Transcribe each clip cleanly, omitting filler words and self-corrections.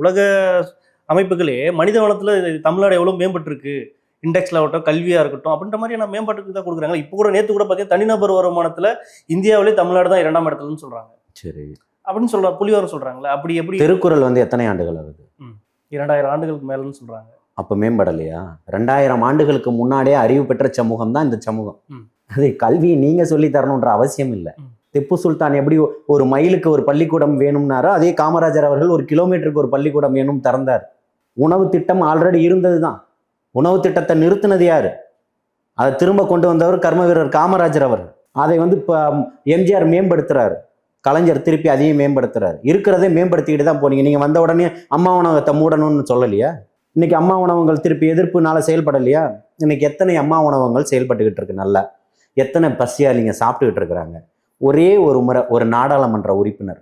உலக அமைப்புகளே மனித வளத்துல தமிழ்நாடு எவ்வளவு மேம்பட்டிருக்கு, இண்டெக்ஸ்ல ஆகட்டும், கல்வியா இருக்கட்டும் அப்படின்ற மாதிரியான மேம்பாட்டுக்கு தான் கொடுக்குறாங்க. இப்போ கூட நேற்று கூட பார்த்தீங்கன்னா தனிநபர் வருமானத்துல இந்தியாவிலே தமிழ்நாடு தான் 2ஆம் இடத்துலன்னு சொல்றாங்க. சரி, அப்படின்னு சொல்ற புள்ளிவரம் சொல்றாங்களே, அப்படி எப்படி? திருக்குறள் வந்து எத்தனை ஆண்டுகள் ஆகுது? 2000 ஆண்டுகளுக்கு மேலன்னு சொல்றாங்க. அப்ப மேம்படலையா? 2000 ஆண்டுகளுக்கு முன்னாடியே அறிவு பெற்ற சமூகம் தான் இந்த சமூகம். அது கல்வியை நீங்க சொல்லி தரணுன்ற அவசியம் இல்லை. திப்பு சுல்தான் எப்படி ஒரு மைலுக்கு ஒரு பள்ளிக்கூடம் வேணும்னாரோ, அதே காமராஜர் அவர்கள் ஒரு கிலோமீட்டருக்கு ஒரு பள்ளிக்கூடம் வேணும் திறந்தார். உணவு திட்டம் ஆல்ரெடி இருந்தது தான். உணவு திட்டத்தை நிறுத்தினது யாரு? அதை திரும்ப கொண்டு வந்தவர் கர்ம வீரர் காமராஜர் அவர். அதை வந்து இப்போ எம்ஜிஆர் மேம்படுத்துறாரு, கலைஞர் திருப்பி அதையும் மேம்படுத்துறாரு. இருக்கிறதே மேம்படுத்திக்கிட்டு தான் போனீங்க. நீங்க வந்த உடனே அம்மா உணவகத்தை மூடணும்னு சொல்லலையா? இன்னைக்கு அம்மா உணவகங்கள் திருப்பி எதிர்ப்புனால செயல்படலையா? இன்னைக்கு எத்தனை அம்மா உணவகங்கள் செயல்பட்டுக்கிட்டு இருக்கு, நல்லா எத்தனை பசியாளிங்க சாப்பிட்டுக்கிட்டு இருக்கிறாங்க. ஒரே ஒரு முறை ஒரு நாடாளுமன்ற உறுப்பினர்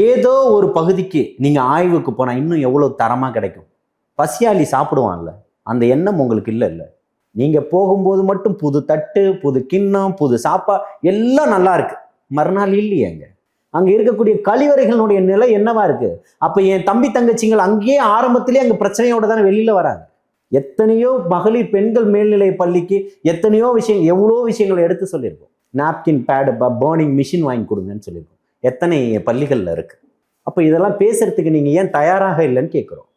ஏதோ ஒரு பகுதிக்கு நீங்க ஆய்வுக்கு போனா இன்னும் எவ்வளவு தரமா கிடைக்கும். பசியாளி சாப்பிடுவான்ல, அந்த எண்ணம் உங்களுக்கு இல்லை. நீங்க போகும்போது மட்டும் புது தட்டு, புது கிண்ணம், புது சாப்பா எல்லாம் நல்லா இருக்கு. மறுநாள் இல்லையேங்க. அங்க இருக்கக்கூடிய கழிவறைகளுடைய நிலை என்னவா இருக்கு? அப்ப என் தம்பி தங்கச்சிங்கள் அங்கேயே ஆரம்பத்திலே அங்க பிரச்சனையோட தானே வெளியில வராங்க. எத்தனையோ மகளிர் பெண்கள் மேல்நிலை பள்ளிக்கு எத்தனையோ விஷயம், எவ்வளோ விஷயங்களை எடுத்து சொல்லியிருக்கோம். நாப்கின் பேடு, பர்னிங் மிஷின் வாங்கி கொடுங்கன்னு சொல்லியிருக்கோம். எத்தனை பள்ளிகள்ல இருக்கு. அப்ப இதெல்லாம் பேசுறதுக்கு நீங்க ஏன் தயாராக இல்லைன்னு கேட்குறோம்.